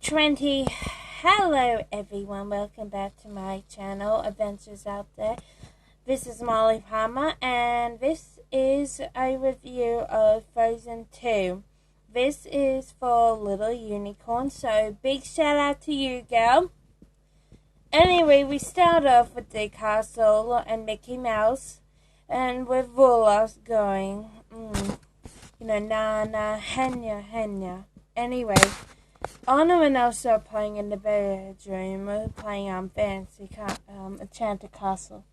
20. Hello everyone, welcome back to my channel, Adventures Out There. This is Molly Palmer, and this is a review of Frozen 2. This is for Little Unicorn, so big shout out to you, girl. Anyway, we start off with the castle and Mickey Mouse, and with Rula going, na na, henya, henya. Anyway, Anna and Elsa are playing in the bedroom, playing Enchanted Castle.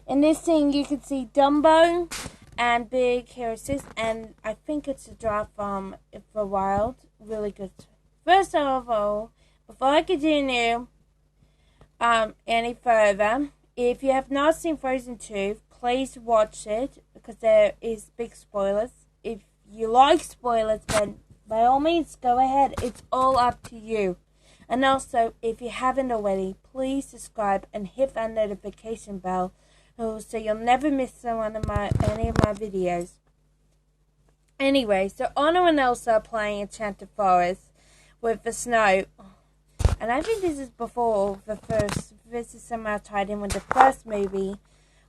In this scene, you can see Dumbo and Big Hero 6, and I think it's a draft from For Wild. Really good. First of all, before I continue any further, if you have not seen Frozen 2, please watch it, because there is big spoilers. If you like spoilers, then by all means, go ahead. It's all up to you. And also, if you haven't already, please subscribe and hit that notification bell so you'll never miss any of my videos. Anyway, so Anna and Elsa are playing Enchanted Forest with the snow. And I think this is before the first. This is somehow tied in with the first movie,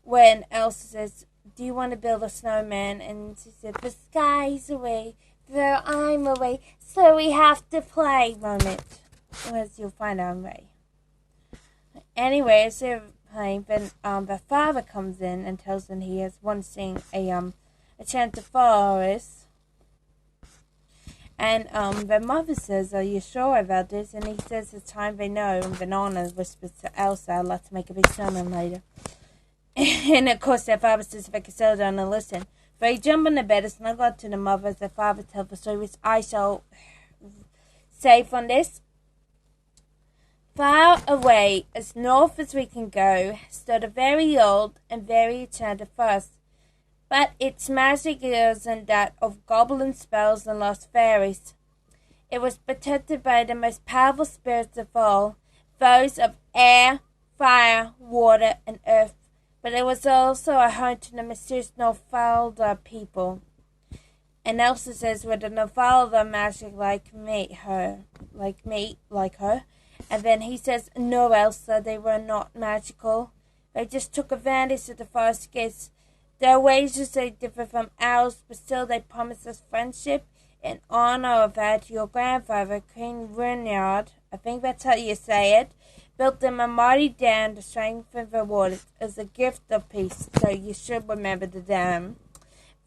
when Elsa says, "Do you want to build a snowman?" And she said, "The sky's away, though I'm away, so we have to play." Moment. As you'll find out way. Anyway, as they're playing, then the father comes in and tells them he has one sing a Enchanted Forest. And the mother says, "Are you sure about this?" And he says it's time they know. And Banana whispers to Elsa, "I'd like to make a big snowman later." And of course their father says if they can settle down and listen. They jump on the bed and snuggle up to the mother as their father tells the story, which I shall say from this. Far away, as north as we can go, stood a very old and very enchanted forest. But its magic isn't that of goblin spells and lost fairies. It was protected by the most powerful spirits of all, those of air, fire, water, and earth. But it was also a home to the mysterious Nilfgaard people. And Elsa says, "With the Nilfgaard magic like her. And then he says, "No, Elsa, they were not magical. They just took advantage of the forest gifts. Their ways are different from ours, but still they promised us friendship. In honor of that, your grandfather, King Reynard," I think that's how you say it, "built them a mighty dam to strengthen the waters as a gift of peace." So you should remember the dam.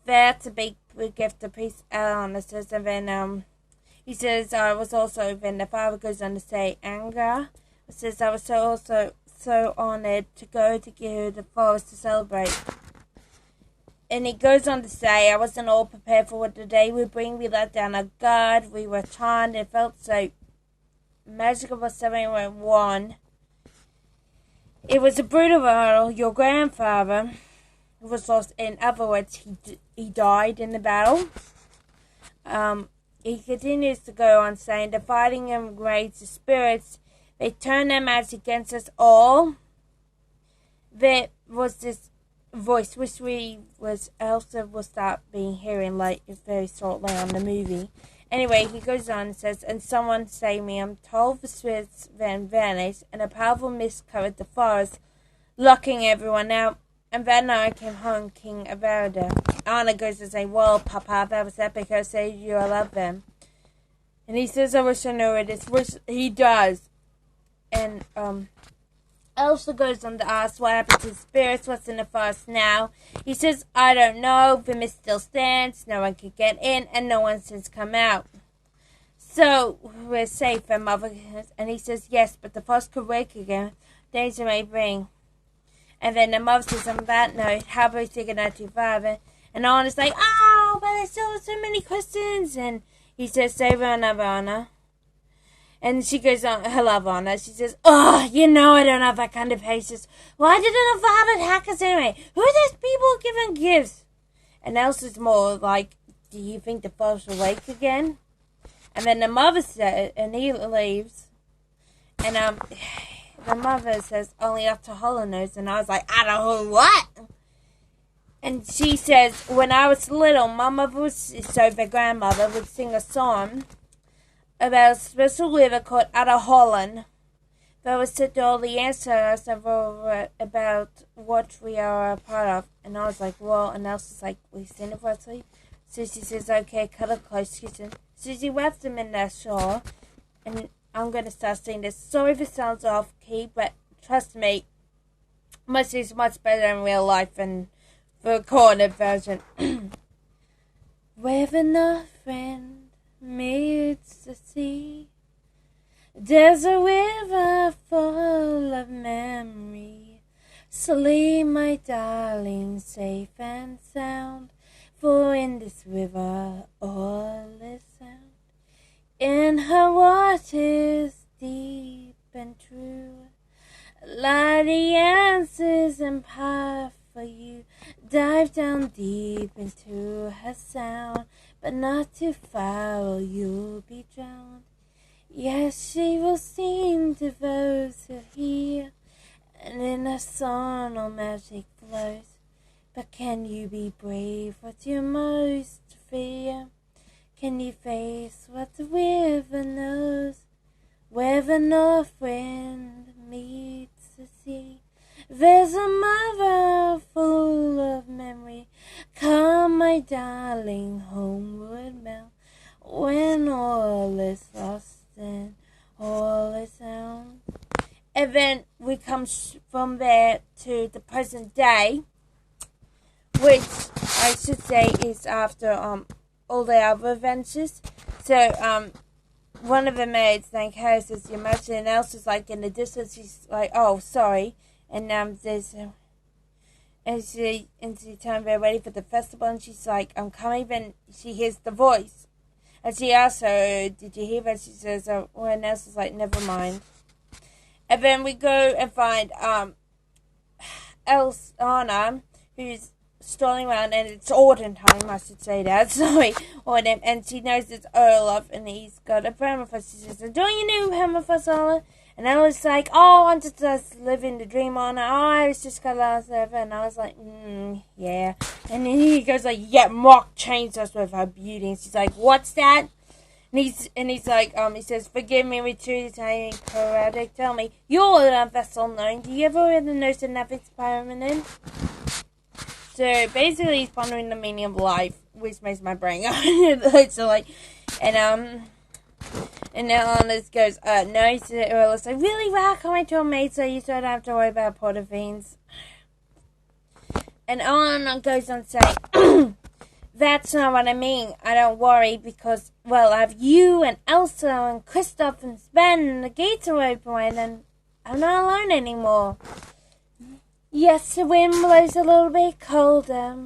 That's a big gift of peace, Anna says. And then he says, "I was also," then the father goes on to say, "Anger," says, "I was so honored to go to the forest to celebrate." And he goes on to say, "I wasn't all prepared for what the day would bring. We let down our guard. We were charmed. It felt so magical for 7-1. It was a brutal battle. Your grandfather was lost. In other words, he died in the battle." He continues to go on saying, "The fighting enraged the spirits. They turned their magic against us all." There was this voice, which Elsa will start being hearing like very shortly on the movie. Anyway, he goes on and says, "And someone saved me. I'm told the spirits then vanished, and a powerful mist covered the forest, locking everyone out. And that night I came home, King Averda." Anna goes to say, "Well, Papa, that was epic. I saved you. I love them." And he says, "I wish I knew it." It's which he does. And Elsa goes on to ask what happened to the spirits, what's in the forest now. He says, "I don't know. The mist still stands. No one could get in, and no one since come out. So we're safe," and Mother. And he says, "Yes, but the forest could wake again. Danger may bring." And then the mother says, "On that note, how about you say goodnight to your father?" And Anna's like, "Oh, but I still have so many questions." And he says, "Save another, Anna." And she goes on, "I love Anna." She says, "Oh, you know I don't have that kind of patience. Why didn't the father hack us anyway? Who are those people giving gifts?" And Elsa's more like, "Do you think the forest will wake again?" And then the mother said, and he leaves. And the mother says, "Only up to Hollow Nose." And I was like, "I don't know what?" And she says, "When I was little, my mother the grandmother would sing a song about a special river called Ada Holland. That was to all the answers about what we are a part of. And I was like, well, and Elsa's like, we stand up asleep. So she says, okay, cut it close. She said, so she wrapped them in that shawl. And I'm going to start saying this. Sorry if it sounds off key, but trust me, much is much better in real life than the recorded version. When a friend meets the sea, there's a river full of memory. Sleep, my darling, safe and sound, for in this river all is sound. In her waters deep and true lie the answers and path for you. Dive down deep into her sound, but not too far or you'll be drowned. Yes, she will sing to those who hear, and in her song all magic flows. But can you be brave? What's your most fear? Can you face what the river knows? Where the north wind meets the sea, there's a mother full of memory. Come, my darling, homeward bound, when all is lost and all is sound. And then we come from there to the present day, which I should say is after all the other adventures. So one of the maids named Harris says your merchant, and Elsa's like in the distance. She's like, oh, sorry. And there's and she turned very ready for the festival, and she's like, I'm coming. Then she hears the voice, and she asks her, did you hear that? She says, oh, well, and Elsa's like, never mind. And then we go and find Anna, who's strolling around, and it's autumn time, I should say that, sorry, autumn, and she knows it's Olaf, and he's got a permafrost. She says, don't you know permafrost, Olaf? And Ella's like, oh, I'm just living the dream on it. Oh, I was just got last ever. And I was like, yeah. And then he goes like, yeah, Mark changed us with her beauty. And she's like, what's that? And he's like, he says, forgive me, retreat Italian poetic. Tell me, you're a vessel known. Do you ever read the notes of nothing's permanent? So basically, he's pondering the meaning of life, which makes my brain go. So like, and now Anna goes, no, he said, or it's like, really, wow, come into a maid so you don't have to worry about portofines. And Anna goes on saying, that's not what I mean. I don't worry because, well, I have you and Elsa and Kristoff and Sven and the gates are open and I'm not alone anymore. Yes, the wind blows a little bit colder.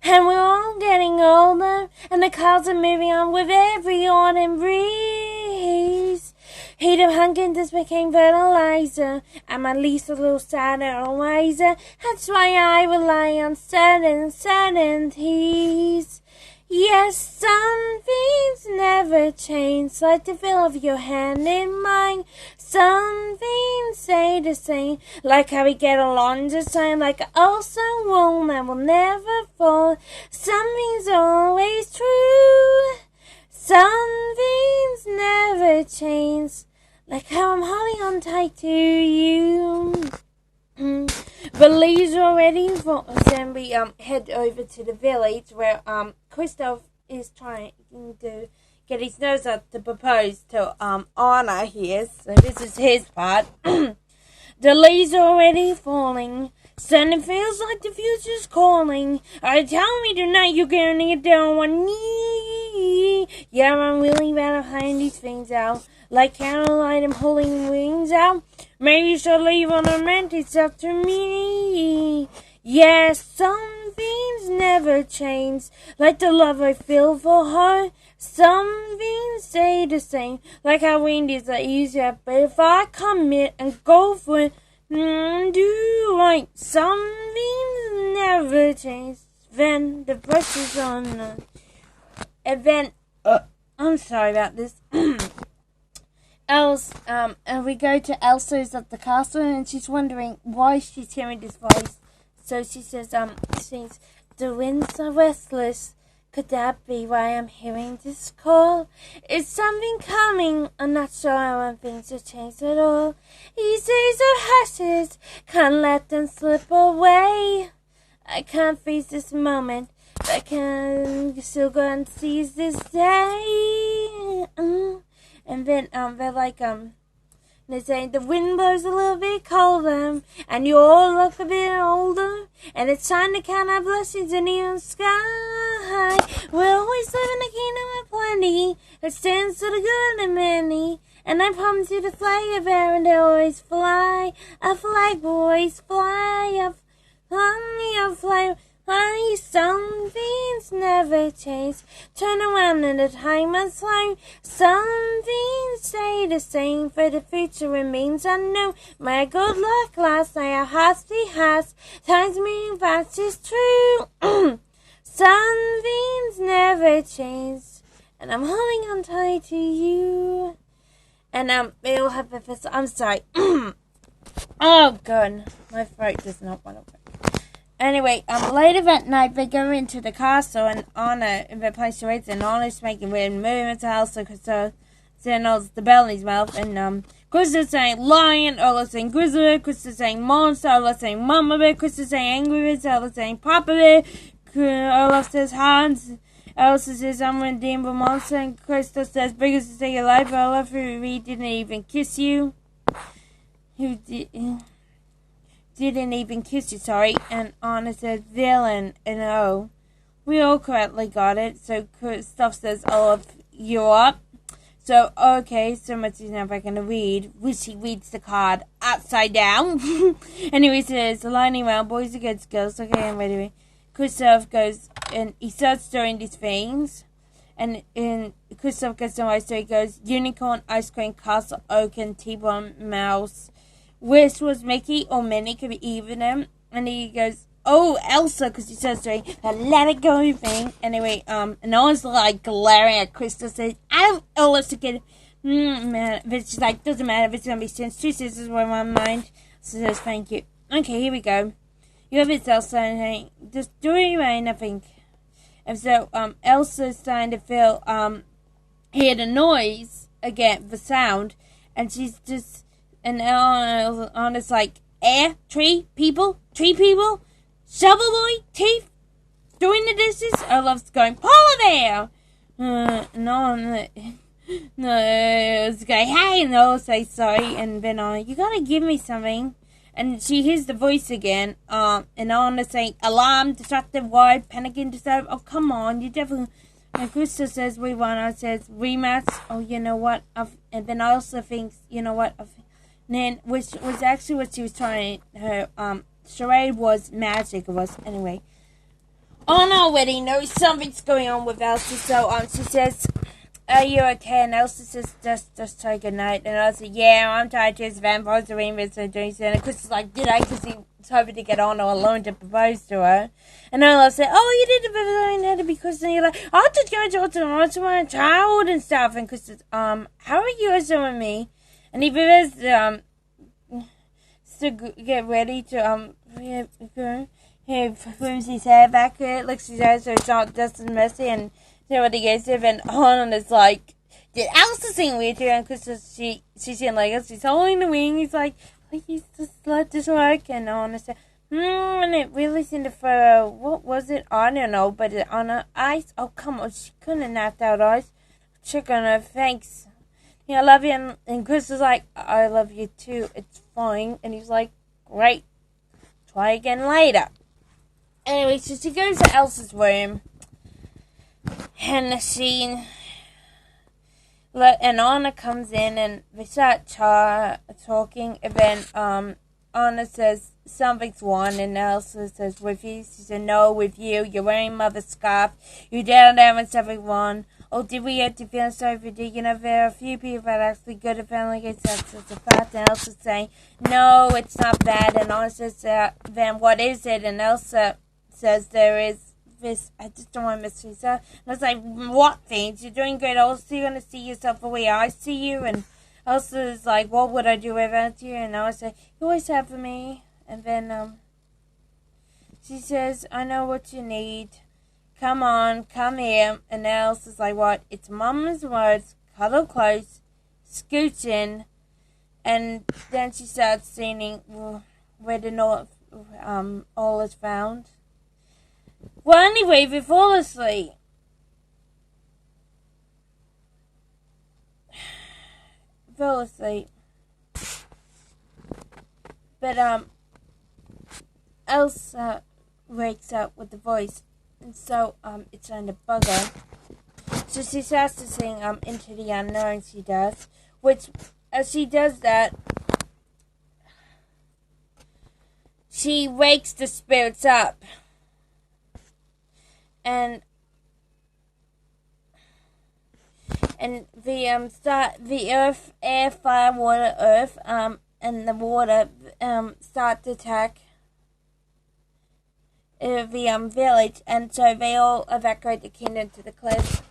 And we're all getting older, and the clouds are moving on with every autumn breeze. Heat of hunger just became fertilizer. I'm at least a little sadder or wiser. That's why I rely on certain certainties. Yes, some things never change, like the feel of your hand in mine. Some things stay the same, like how we get along the same, like an awesome wall that will never fall. Some things are always true, some things never change, like how I'm holding on tight to you. The leaves are already fallen. Then we head over to the village where Kristoff is trying to get his nose up to propose to Anna here. So this is his part. The leaves are already falling. Son, it feels like the future's calling. Tell me tonight you're gonna get down on one knee. Yeah, I'm really bad at hiding these things out. Like candlelight and pulling wings out. Maybe you should leave on a rent, it's up to me. Yes, some things never change, like the love I feel for her. Some things stay the same, like how windies are easier. But if I commit and go for it, do right. Some things never change. Then the brush is on the event. I'm sorry about this. And we go to Elsa's at the castle, and she's wondering why she's hearing this voice. So she says, the winds are restless, Could that be why I'm hearing this call? Is something coming? I'm not sure. I want things to change at all. These days are hashes. Can't let them slip away. I can't face this moment, but I can still go and seize this day. And then they're like they're saying the wind blows a little bit colder, and you all look a bit older, and it's time to count our blessings in the sky. We always live in a kingdom of plenty that stands to the good of many, and I promise you to fly a bear and always fly. A flag, boys, fly, a fly. Some things never change. Turn around in the time of slow. Some things stay the same, for the future remains unknown. My good luck lasts, my heart beats. Time's moving fast, it's true. Some things never change, and I'm holding on tight to you. And it'll have a fist. I'm sorry. Oh god, my throat does not want to work. Anyway, later that night they go into the castle, and Anna, in the place she waits, and Anna's making weird movements to Elsa because signals the bell in his mouth, and Krista's saying lion, Ola saying grizzly, Krista's saying monster, Ola saying mama bear, Krista's saying angry bear, Ola saying papa bear, Olaf says Hans, Elsa says I'm a demon monster, and Krista says biggest mistake of life, Olaf, who we didn't even kiss you. Who didn't even kiss you, sorry. And Anna says villain, and oh, we all correctly got it. So Stuff says, Olaf, you're up. So, okay, so much is never going to read. Wish he reads the card upside down. Anyway, says, lining around, boys against girls. Okay, I'm ready. Kristoff goes, and he starts doing these things. And Kristoff gets to my so he goes, unicorn, ice cream, castle, oak, and T-bone, mouse. Wish was Mickey or Minnie, could be even him. And he goes, oh, Elsa, because he starts doing a let it go thing. Anyway, and I was like glaring at Krista, says, I don't owe us to get man. She's like, doesn't matter if it's going to be since 2 sisters were in my mind. So says, thank you. Okay, here we go. You have it, Elsa, and just do it right, I think. And so, Elsa's starting to feel, hear the noise again, the sound, and she's just, and Anna's like, air, tree, people, shovel boy, teeth, doing the dishes. Olaf's going, polar bear. No, it's going, hey, and Olaf says sorry, and then you gotta give me something. And she hears the voice again, and Anna saying, alarm, destructive word, panicking, disturb. Oh, come on, you definitely. And Krista says, we won. I says, rematch. Oh, you know what? And then I also think, you know what? And then, which was actually what she was trying, her charade was magic. It was, anyway. Anna already knows something's going on with Elsa, so she says, are you okay? And Elsa says, just try good night. And I said, yeah, I'm tired too. Vampires are in so doing so. And Chris is like, did I? Because he was hoping to get Anna alone to propose to her. And Anna said, oh, you did it because then you're like, I'll just go to my child and stuff. And Chris says, how are you doing me? And he says, to get ready to, he brings his hair back, looks his hair so it's not just as messy, and so what he gets to, and Anna is like, did Elsa sing with you? And because she's in like, she's holding the wing, he's like, please just let this work, and Anna said, and it really seemed to throw, what was it? I don't know, but on her eyes, oh come on, she couldn't have knocked out eyes, check on her, thanks. Yeah, I love you, and Chris is like, I love you too, it's fine, and he's like, great, try again later. Anyway, so she goes to Elsa's room, and the scene, and Anna comes in, and they start talking, and then Anna says, something's wrong, and Elsa says, with you? She said, no, with you, you're wearing mother's scarf, you're down there when something wrong. Oh, did we have to feel sorry for you? You know, there are a few people that actually go to family gets that's a fact. And Elsa's saying, no, it's not bad. And Anna says, then what is it? And Elsa says, there is this, I just don't want to miss you. And I was like, what things? You're doing great. Also, you're going to see yourself the way I see you. And Elsa is like, what would I do without you? And I say, you always have for me. And then she says, I know what you need. come on, come here. And Elsa's like, what? It's Mama's words, cuddle close, scooch in. And then she starts singing, where the North all is found. Well, anyway, we fall asleep. Fell asleep. But, Elsa wakes up with the voice. And so, it's trying to bug her. So she starts to sing, Into the Unknown, she does. Which, as she does that, she wakes the spirits up. And the earth, air, fire, water, earth, and the water, start to attack the village, and so they all evacuate the kingdom to the cliffs.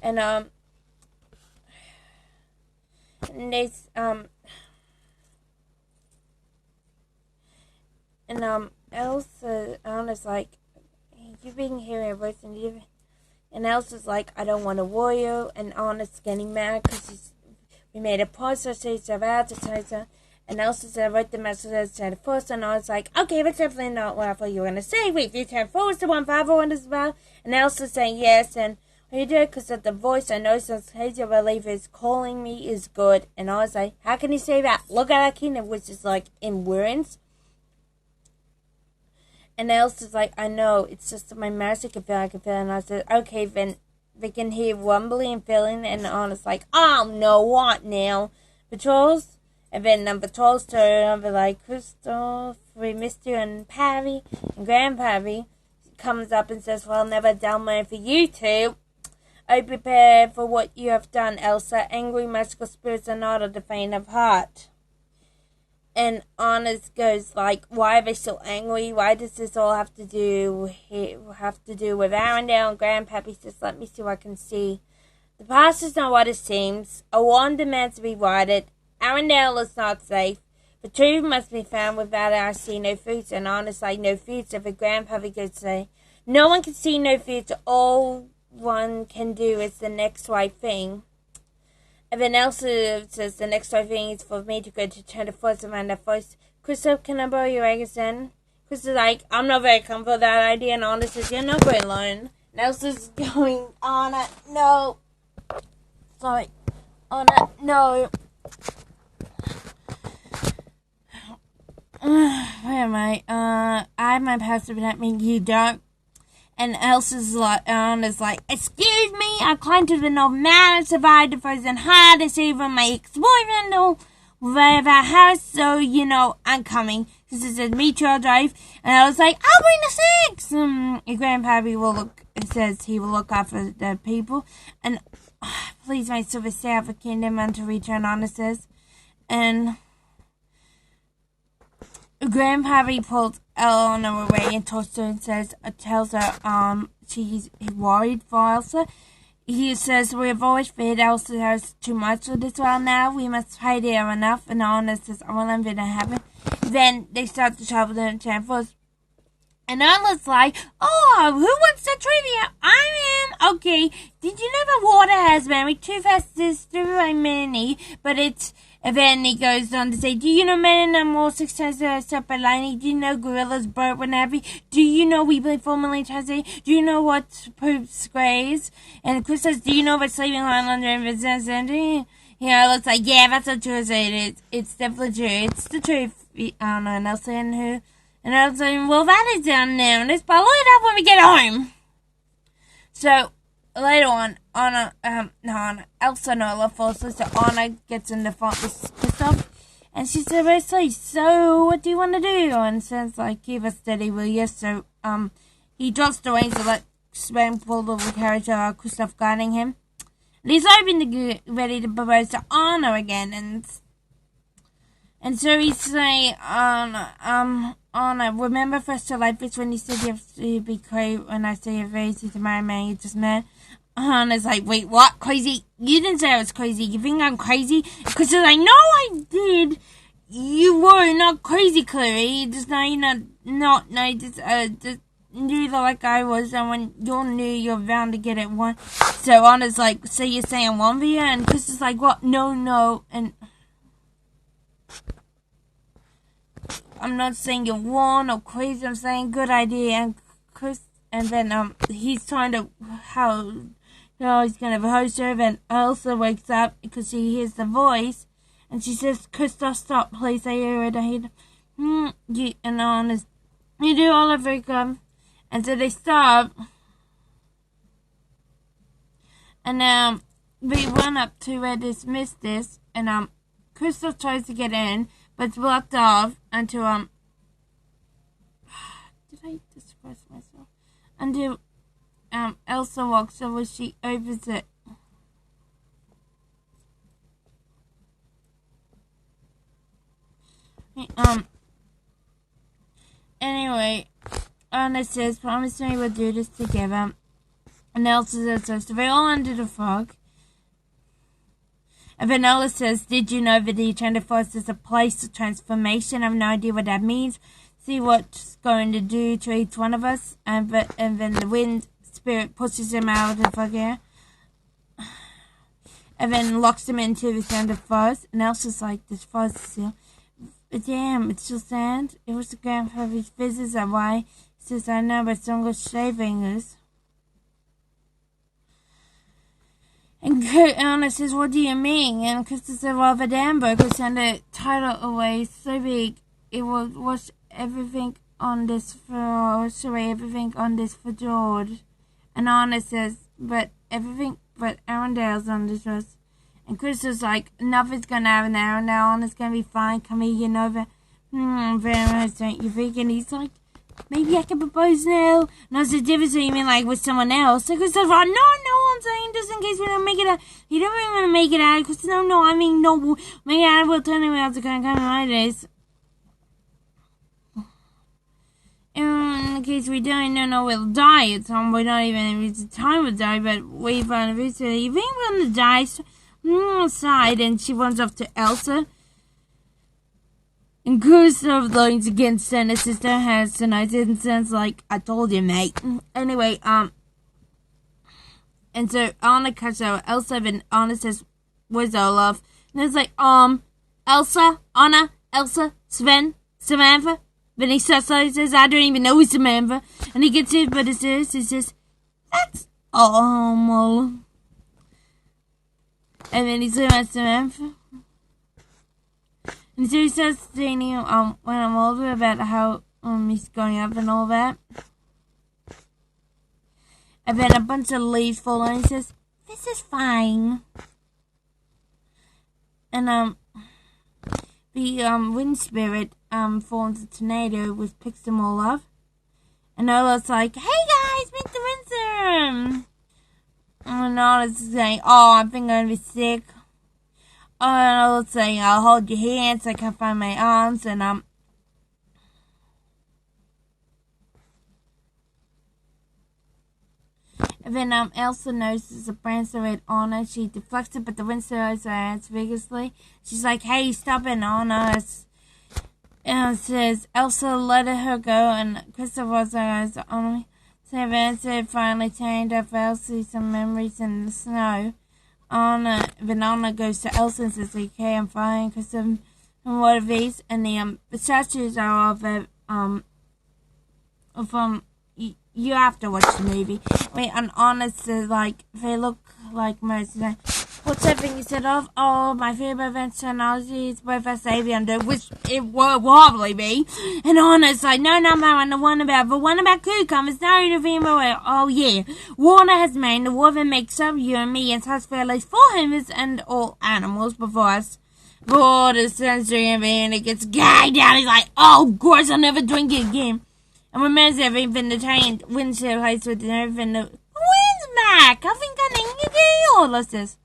And this Elsa, Anna's like, you've been hearing a voice, and Elsa's like, I don't want to worry you, and Anna's getting mad because we made a promise to say so. And Elsa said, I wrote the message to the first, and I was like, okay, that's definitely not what I thought you were going to say. Wait, you turn forward to 151 as well? And Elsa's saying yes, and you do it because of the voice. I know since Hazel belief is calling me is good. And I was like, how can you say that? Look at our kingdom, which is like in ruins. And Elsa's like, I know, it's just my magic can feel, And I said, okay, then they can hear rumbling and feeling. And Anna's like, oh no, what now? Patrols? And then patrols turn over like Crystal, we missed you, and Parry, and Grandparry comes up and says, well, never down there for you two. I prepare for what you have done, Elsa. Angry magical spirits are not of the faint of heart. And Anna goes like, why are they so angry? Why does this all have to do with Arendelle? And Grandpappy says, let me see what I can see. The past is not what it seems. A wand demands to be righted. Arendelle is not safe. The truth must be found without our seeing no future. And Anna's like, no future. The Grandpappy could say, no one can see no future. All one can do is the next right thing. And then Elsa says the next right thing is for me to go to turn the force around that voice. Crystal, can I borrow your eggs then? Crystal's like, I'm not very comfortable with that idea. And Anna says, you're not going alone. And Elsa's going, Anna, no. Sorry. Anna, no. Where am I? I have my pastor, but that means you don't. And Elsa's like, Anna's like, excuse me, I climbed to the North Mountain, survived the frozen hard, to save my ex-boyfriend or whatever house, so, I'm coming. Because it says, meet your drive. And I was like, I'll bring the six! And Grandpappy says he will look after the people. And, please, my silver stay out of the kingdom until return, Anna says. And Grandpappy pulls Eleanor away and talks to her and tells her she's worried for Elsa. He says, we've always feared Elsa has too much of this world now. We must hide here enough. And Anna says, I want them to happen. Then they start to travel to the temples. And Anna's like, oh, who wants the trivia? I am. Okay. Did you know the water has memory? Too fast is through many, but it's. And then he goes on to say, do you know men and more 6 times step by lightning? Do you know gorillas burp when happy? Do you know we play formally Tuesday? Do you know what poops grays? And Chris says, do you know about sleeping on under invincibility? Looks like, yeah, that's not true as it is. It's definitely true. It's the truth. I don't know. And Elsa and who? And Elsa saying, well, that is down now. And let's follow it up when we get home. So, later on, Elsa and Ola falls asleep, so Anna gets in the front with Kristoff, and she said, Wesley, so what do you want to do? And says, like, give a steady will, yes, so, he drops the reins to let Sven pull the carriage, Kristoff guiding him, and he's hoping to get ready to propose to Anna again, and so he's saying, Anna, remember first to like this when you said you have to be crazy when I say you're very easy to marry man, you're just mad. Anna's like, wait, what? Crazy? You didn't say I was crazy. You think I'm crazy? Because she's like, no, I did. You were not crazy, Clary. Just no, you're not, knew like I was, and when you knew you're bound to get it one. So Anna's like, so you're saying one for you? And Chris is like, what? No. And I'm not saying you're wrong or crazy. I'm saying good idea. And Chris, and then he's trying to he's gonna host her. And Elsa wakes up because she hears the voice, and she says, Christoph, stop, please. I hear it. And Anna's, you do all of it, and so they stop. And we run up to dismiss this, and Christoph tries to get in, but it's blocked off until did I express myself? Until Elsa walks over, she opens it. Anyway, Anna says, promise me we'll do this together. And Elsa says, so they're all under the fog. And then Ella says, did you know that the Enchanted Forest is a place of transformation? I have no idea what that means. See what's going to do to each one of us. And then the wind spirit pushes him out of the fog air. And then locks him into the Enchanted Forest. And Elsa's like, this forest is still... But damn, it's still sand. It was the grandfather's visits are why. He says, I know, but some good shavings. And Anna says, what do you mean? And Krista said, well, the hamburger sent a tidal away so big it will wash everything on this for George. And Anna says, but Arundel's on this dress. And Krista's like, nothing's gonna happen to Arundel, Anna's gonna be fine, come here, you know that. Very much, don't you think? And he's like, maybe I can propose now. And that's the difference between me, like, with someone else. So Krista's like, no, I'm saying just in case we don't make it out. You don't really want to make it out. Because, no, I mean, no, make it out. We'll turn around to kind of come like this. In case we don't, no, we'll die at some point. Not even if it's the time we'll die, but we find a so you think we're going to die? Side, and she runs off to Elsa. And Gustav leans against her, and his sister has tonight. It sounds like I told you, mate. Anyway, and so Anna cuts out Elsa, and Anna says, where's Olaf? And it's like, Elsa, Anna, Elsa, Sven, Samantha. Then he says, I don't even know who's Samantha. And he gets it, but it says, that's awful. And then he's looking at Samantha. And so he starts saying, when I'm older about how he's going up and all that. And then a bunch of leaves fall and he says, this is fine. And the wind spirit forms a tornado which picks them all up. And Ola's like, hey guys, meet the windstorm. And Ola's saying, I think I'm gonna be sick. And Ola's saying, I'll hold your hands. I can't find my arms. And then Elsa notices a branch of red on her. She deflects it, but the wind still has her hands vigorously. She's like, hey, stop it on us. And says, Elsa, let her go. And Christopher's eyes on me. So Elsa finally turned up Elsie some memories in the snow. Anna goes to Elsa and says, okay, I'm fine, because I'm one of these. And the statues are of from, you have to watch the movie. Wait, and Anna says, like, they look like most. What's that thing you said of? Oh, my favorite advanced technology is both Savian, which it will probably be. And Anna's like, no, not that one, the one about cucumbers, no, the thing about, oh yeah. Warner has made the woman makes up you and me and has fairly for humans and all animals before us. Oh, the sensory and it gets gay down. He's like, oh, of course, I'll never drink it again. And remembers everything the train windshield heights with everything. The wind's back. I think I need to get all of this.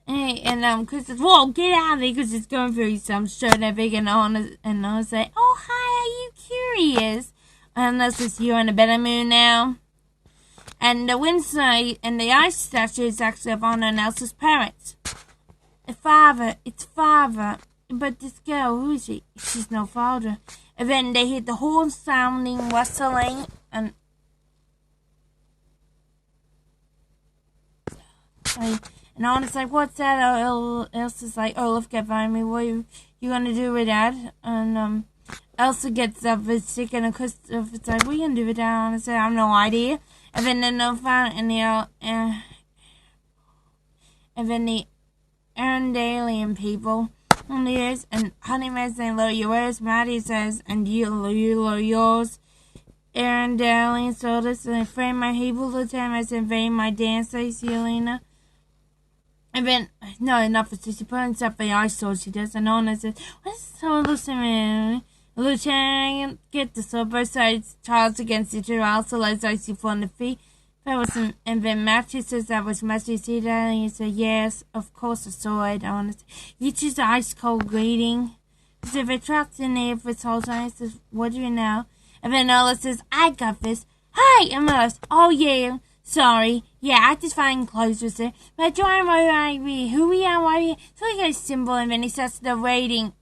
And Chris says, whoa, get out of there, because it's going through some show and everything. And Anna say, oh, hi, are you curious? And Anna says, you're in a better mood now. And the windside and the ice statue is actually of Anna and Elsa's parents. It's father. but this girl, who is she? She's no father. And then they hear the horn sounding, rustling, and Anna's like, what's that? Elsa's like, oh, look, get by me. What are you gonna do with that? And Elsa gets up, is sick, and Christopher's like, what are you gonna do with that? Anna said, I have no idea. And then they'll find and then the Arendalian people on the earth, and Honeyman's saying, lower yours. Maddie says, and you lower yours. Arendalian soldiers, and I frame my people the time I invade my dance, says Yelena. And then, no, enough of this. She points up the ice sword she does, and Anna says, what's so listening? Lieutenant, get the sword, both sides charged against each other, also lies icy from the feet. That wasn't, and then Matthew says that was must you see that? And he said, yes, of course, a sword. I said, you choose the ice cold greeting. Because if it traps in there for its whole time, he says, what do you know? And then Ella says, I got this. Hi, Emma. Oh, yeah. Sorry. Yeah, I just find clothes with it. But do I know who we are? Why we are? So he goes simple, and then he starts the rating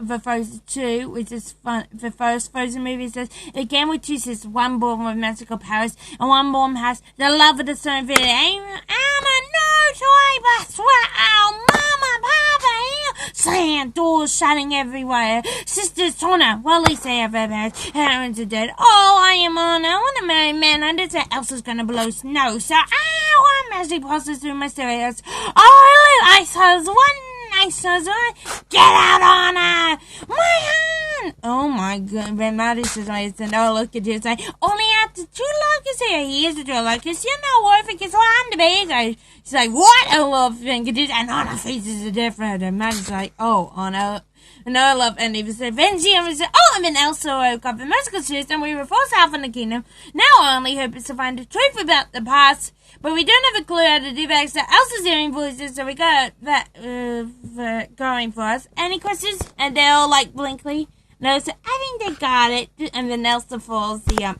for Frozen 2, which is fun. The first Frozen movie says, again, we choose this one born with magical powers, and one born has the love of the sun. I'm a no toy, but swear out, Mama, Papa, slam, doors shutting everywhere. Sisters, Tona, well, at least they have their parents. Parents are dead. Oh, I am on. I want to marry man. I just said Elsa's gonna blow snow. So, I'm magic passes through my stairs. Oh, I saw one. Get out on her! My hand! Oh my god. Then Maddie says, oh, look at you. It's like, only after 2 Locust here. He is a 2 Locust. You're not worth it because I'm the big. She's like, what? I love fingertips. And Anna's faces are different. And Maddie's like, oh, Anna. And I love, and even said, then she said, oh, and then Elsa woke up in magical shoes, and we were forced out from the kingdom. Now our only hope is to find the truth about the past, but we don't have a clue how to do that, so Elsa's hearing voices, so we got that going for us. Any questions? And they're all like blankly. No, so I think they got it. And then Elsa falls the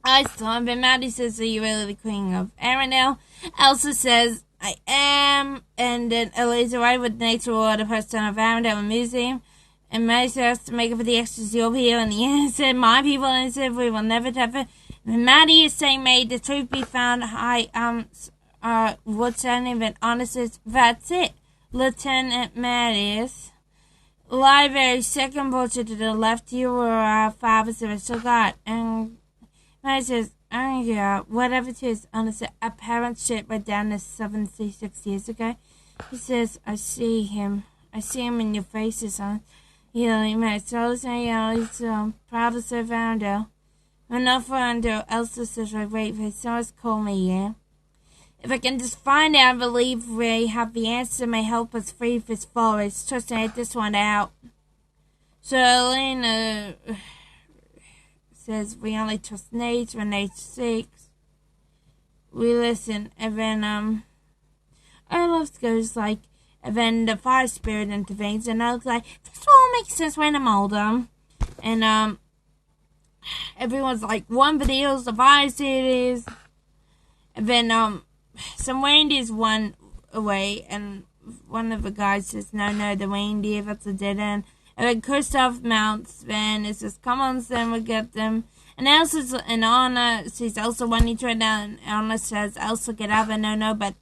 ice storm, and Maddie says, are you really the queen of Arendelle? Elsa says, I am, and then Eliza Wright with Nature or the person of Arendelle Museum, and Maddie says to make up for the extras you'll be here, and the end said, my people, and said, we will never have it. And Maddie is saying, may the truth be found. What's her name? And Anna says, that's it. Lieutenant Mattis. Library, second portrait to the left, you were our father's still got. And Maddie says, oh yeah, whatever it is, Anna said, a parent ship went down this 76 years ago. He says, I see him in your faces, son. He makes all he's proud to serve Arendelle. Enough for Arendelle, Elsa says, I wait for his sons call me, yeah? If I can just find out, I believe we have the answer may help us free this forest. Trust me, this one out. So Elena says, we only trust nature and nature seeks. We listen, and then, Olaf goes like, and then the fire spirit intervenes, and I was like, this all makes sense when I'm older. And, everyone's like, one video's the fire series. And then, some reindeers run away, and one of the guys says, no, the reindeer, that's a dead end. And then Kristoff mounts, then it says, come on, Sam, we'll get them. And Elsa and Anna sees Elsa wanting to run down, and Anna says, Elsa, get out of there, no, but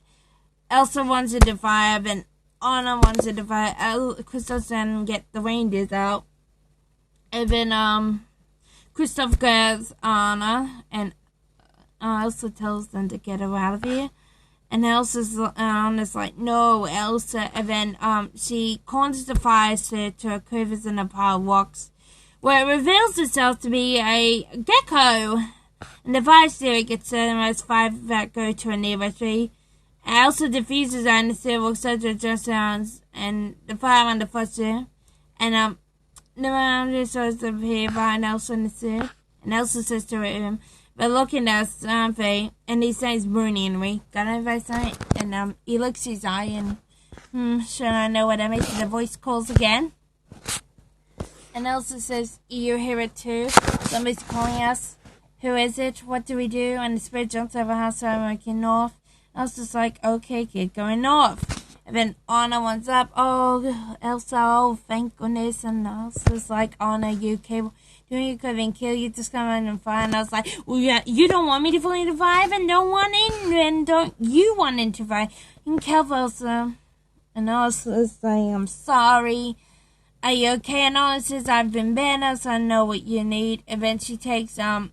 Elsa wants to defy, and Anna wants to defy. Kristoff then get the reindeers out. And then, Kristoff grabs Anna, and Elsa tells them to get her out of here. And Anna's like, no, Elsa. And then she corners the fire spirit to her quivers in a pile of rocks, where it reveals itself to be a gecko. And the fire spirit gets certain as 5 that go to a nearby tree. And Elsa defuses her, and the spirit walks out to adjust sounds, and the fire under foster. And the ranger starts to appear behind Elsa and the spirit. And Elsa says to him, but looking at something, and he says, Bruni, and we got an advice on it. And he looks his eye, and should I know what I make? The voice calls again. And Elsa says, you hear it too? Somebody's calling us. Who is it? What do we do? And the spirit jumps over house, so I'm working north. Elsa's like, okay, kid, going north. And then Anna wants up, oh, Elsa, oh, thank goodness. And Elsa's like, Anna, you okay? Doing you could have kill you, just come in and fire. And I was like, well, yeah, you don't want me to fully survive, and don't want in, and don't you want in to survive? You can kill Elsa. And Elsa's saying, I'm sorry. Are you okay? And Elsa says, I've been better, so I know what you need. And then she takes the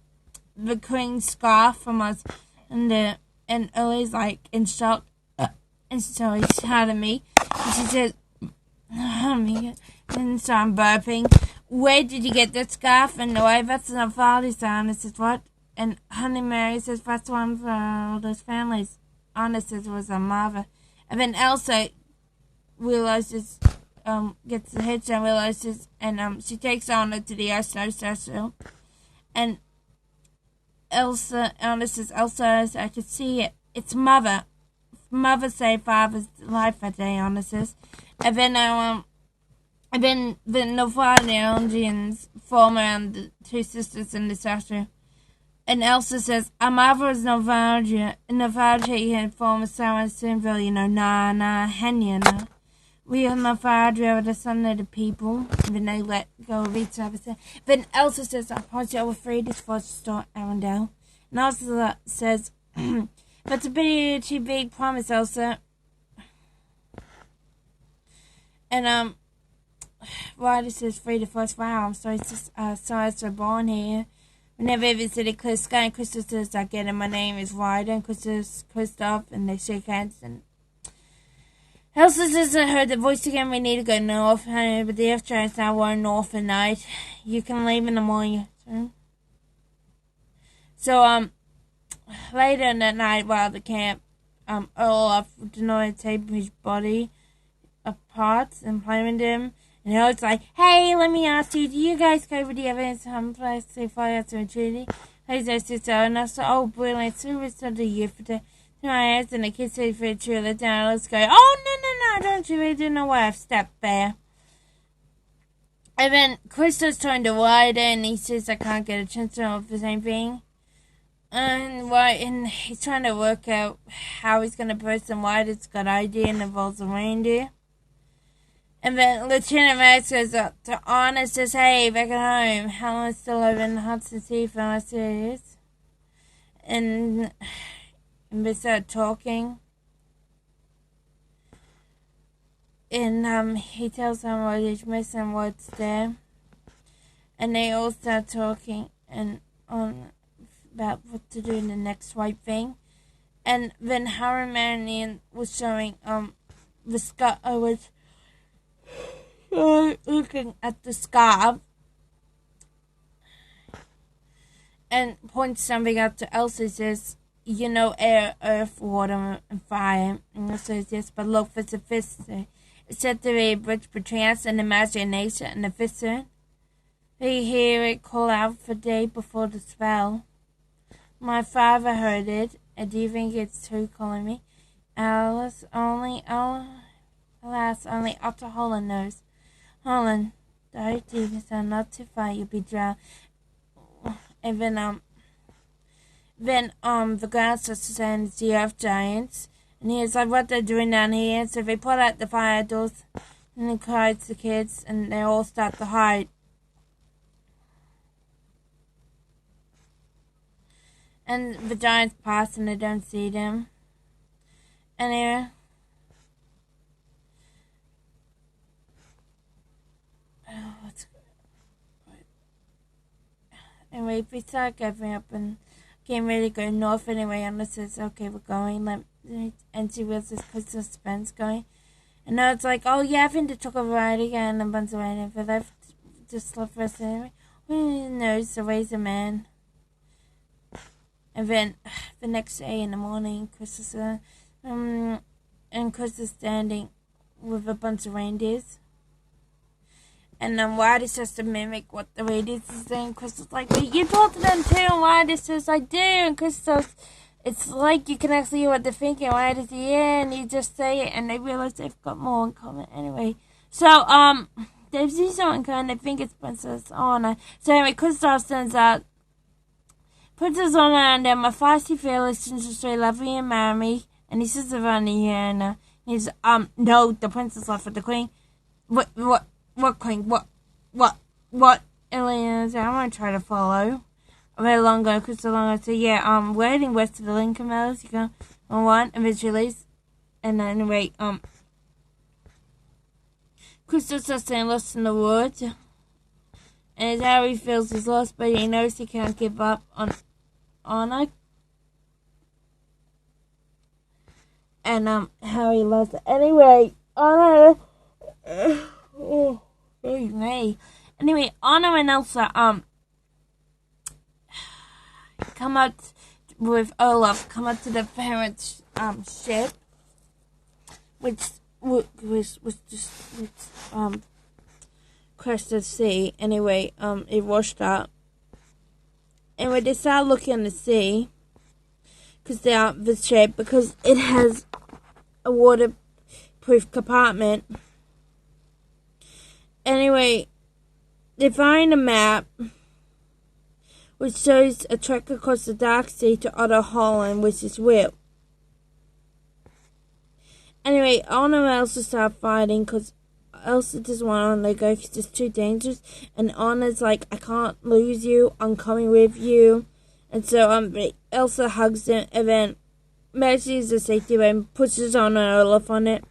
queen's scarf from us, and Ellie's like in shock. And so he's telling me. And she says, oh my God. And so I'm burping. Where did you get that scarf? And why that's not father's. Anna says, what? And Honey Mary says, that's one for all those families. Anna says it was her mother. And then Elsa realizes, gets the headshot and realizes, and she takes Anna to the snow statue. And Anna says, Elsa, I could see it. It's mother. Mother saved father's life that day, Anna says. And then the Nilfgaardians form around the two sisters in the statue. And Elsa says, our mother is Nilfgaardia. Nilfgaardia had formed so and Sinville, Henya. We are Nilfgaardia, the son of the people. And then they let go of each other. Then Elsa says, I promise you I will free this force to start Arendelle. And Elsa says, that's a pretty big promise, Elsa. And Ryder says, free the force. Wow, I'm sorry I was born here. Whenever I visited Chris Sky, and Crystal says, I get it, my name is Ryder, and Christoph, and they shake hands, and Elsa says, I heard the voice again, we need to go north, but the F-train is now going north at night. You can leave in the morning. So, later in that night, while the camp, Olaf denied taking his body apart and playing with him. And Earl's like, hey, let me ask you, do you guys go with the evidence place to fly out to a treaty? Jose says so, and I said, oh, brilliant, so it's not a year for the my ass, and the kids say for a trailer down. Let's go, oh, no, don't you really know why I've stepped there? And then Krista's trying to ride it, and he says, I can't get a chance of the same thing. And he's trying to work out how he's going to post and why it's got idea and involves a reindeer. And then Lieutenant Max goes up to Anna and says, hey, back at home, Helen's still over in Hudson Sea, and I says, and they start talking. And he tells them what he's missing, what's there. And they all start talking and about what to do in the next right thing. And then Harry Marion was showing the scar was looking at the scarf and points something out to Elsa. Says, you know, air, earth, water, and fire. And Elsa says, yes, but look, there's a fist. It's said to be a bridge between us and imagination and the fist. They hear it call out for day before the spell. My father heard it, and do you think it's true calling me? Alas, only Otto Holland knows. Holland, direct demons are not too far, you'll be drowned. And then the ground starts to say it's the earth giants. And he's like, what they're doing down here. So they pull out the fire doors, and it hides the kids, and they all start to hide. And the giants pass, and they don't see them. Anyway. Anyway, we start gathering up and getting ready to go north anyway. Anna says, okay, we're going. And she was this because suspense going. And now it's like, oh yeah, I think they took a ride again and a bunch of ride for left. Just left for us anyway. Who knows the ways of man. And then the next day in the morning, Chris is standing with a bunch of reindeers. And then Whitey says to mimic what the reindeers is saying. Chris is like, but you talk to them too. And Whitey says, I do. And Chris says, it's like you can actually hear what they're thinking. Whitey says, yeah, and you just say it. And they realize they've got more in common anyway. So, they see something and they think it's Princess Anna. So anyway, Kristoff sends out Princess Anna and them a feisty, fearless, and just very lovely and marry me. And he says around the year, and He's, no, the princess left with the queen. What queen? What? Aliens, I'm gonna try to follow. A bit longer, Crystal Longer said, yeah, we're heading west of the Lincoln Meadows. You go on one, eventually. And then, anyway, Crystal starts staying lost in the woods. And Harry feels he's lost, but he knows he can't give up on Anna. And, Harry loves it. Anyway, Anna, Anyway, Anna and Elsa, come out with Olaf, come out to the parents' ship, which just crashed the sea. Anyway, it washed up. Anyway, they start looking at the sea, because they are the ship, because it has a waterproof compartment. Anyway, they find a map which shows a trek across the dark sea to Otto Holland, which is real. Anyway, Anna and Elsa start fighting because Elsa doesn't want to go because it's too dangerous. And Anna's like, I can't lose you, I'm coming with you. And so Elsa hugs him and then matches the safety ring and pushes on an Olaf on it.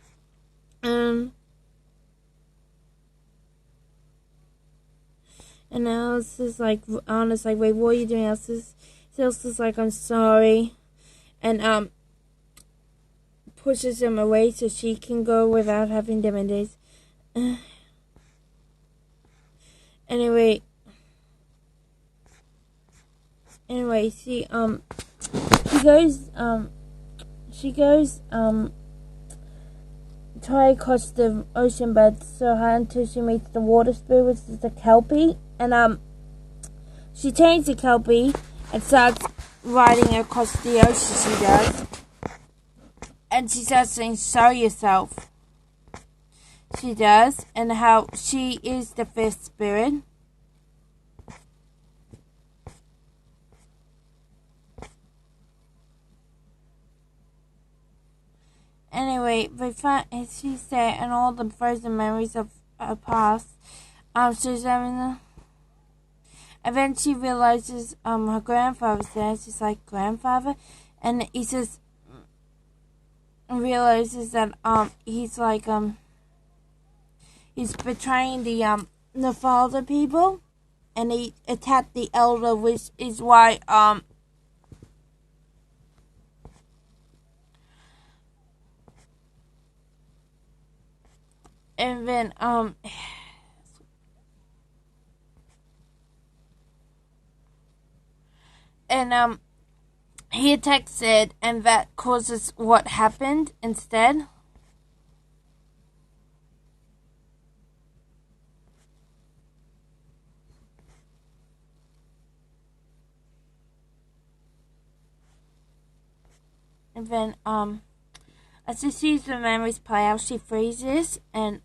And Elsa's like, Anna's like, wait, what are you doing, Elsa's like, I'm sorry. And, pushes him away so she can go without having them in days. Anyway, she goes, try across the ocean bed so high until she meets the water spirit, which is the Kelpie. And, she tames the Kelpie and starts riding across the ocean, she does. And she starts saying, show yourself. She does. And how she is the fifth spirit. Anyway, she's there and all the frozen memories of her past. She's having them. And then she realizes her grandfather's there. She's like, grandfather? And he says, realizes that he's like he's betraying the father people, and he attacked the elder, which is why and then he attacks it, and that causes what happened instead. And then, as she sees the memories play out, she freezes, and,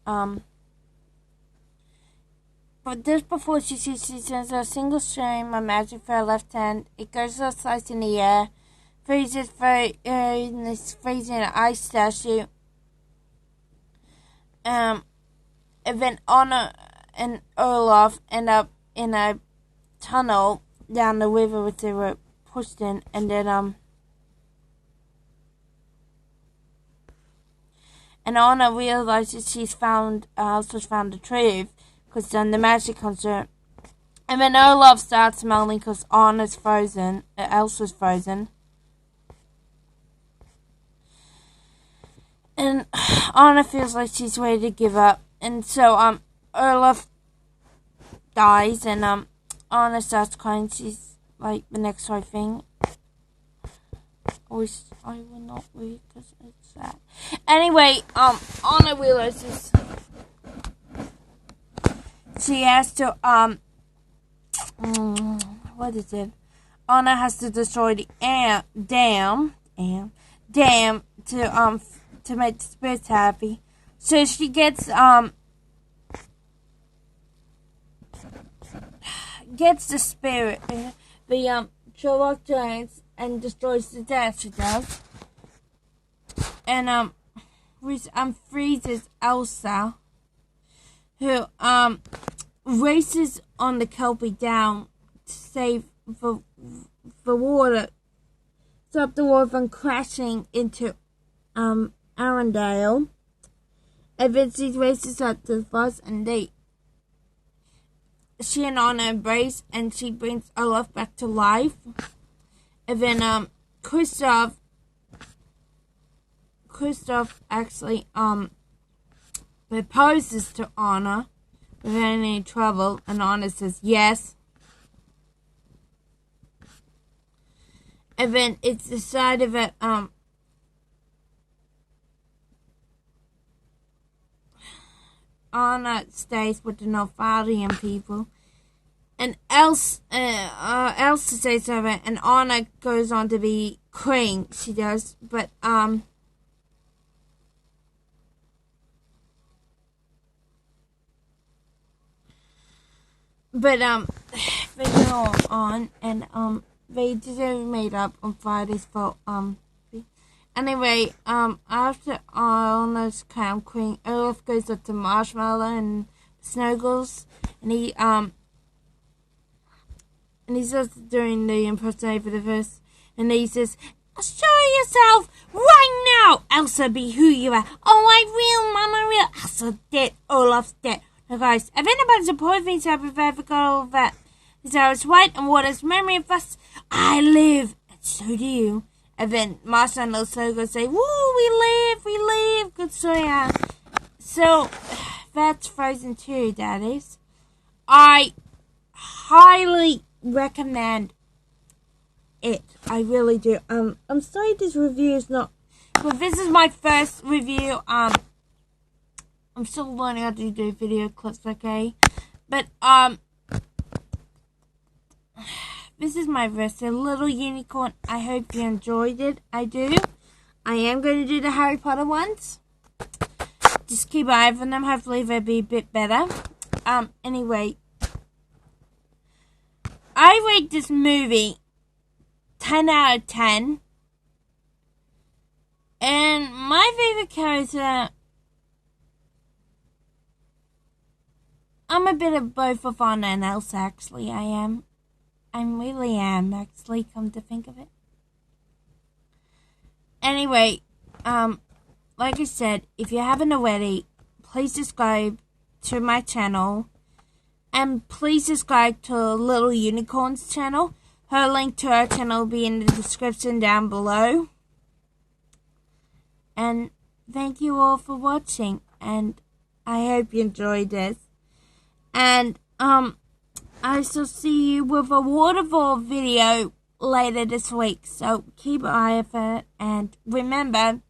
but just before she sends a single stream of magic for her left hand. It goes a slice in the air, freezes in this freezing ice statue. And then Anna and Olaf end up in a tunnel down the river which they were pushed in, and then and Anna realizes she's found the truth, because then the magic comes through. And then Olaf starts smelling because Anna's frozen, Elsa's frozen. And Anna feels like she's ready to give up. And so Olaf dies, and Anna starts crying. She's like, the next right thing. I wish I will not read because it's sad. Anyway, Anna realizes she has to what is it? Anna has to destroy the dam to make the spirits happy. So she gets the spirit, the Sherlock Jones, and destroys the dam. She does. And freezes Elsa, who races on the Kelpie down to save the water, stop the water from crashing into Arendelle. And then she races up to the bus, and she and Anna embrace, and she brings Olaf back to life. And then Kristoff actually proposes to Anna without any trouble, and Anna says yes. And then it's decided that Anna stays with the Nilfgaardian people, and Elsa stays over, and Anna goes on to be queen. She does, but they go on, and they just made up on Fridays for Anyway, after Anna's crown queen, Olaf goes up to Marshmallow and Snuggles, and he starts doing the impersonation for the first, and he says, "Show yourself right now, Elsa, be who you are." "Oh, I will, Mama, real." "Elsa dead, Olaf's dead." Now, guys, if anybody's supported me to have ever got all that, is I was right, and what is memory of us, I live, and so do you. And then Master and Snuggles say, "Woo, we live, good so yeah." So, that's Frozen 2, that is. I highly recommend it. I really do. I'm sorry this review is not, but this is my first review. I'm still learning how to do video clips, okay? But, this is my first Little Unicorn. I hope you enjoyed it. I do. I am going to do the Harry Potter ones. Just keep an eye on them. Hopefully they'll be a bit better. Anyway, I rate this movie 10 out of 10. And my favorite character, I'm a bit of both of Anna and Elsa, actually. I really am, actually, come to think of it. Anyway, like I said, if you haven't already, please subscribe to my channel. And please subscribe to Little Unicorn's channel. Her link to her channel will be in the description down below. And thank you all for watching. And I hope you enjoyed this. And, I shall see you with a waterfall video later this week. So keep an eye out for it. And remember,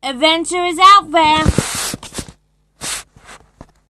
adventure is out there.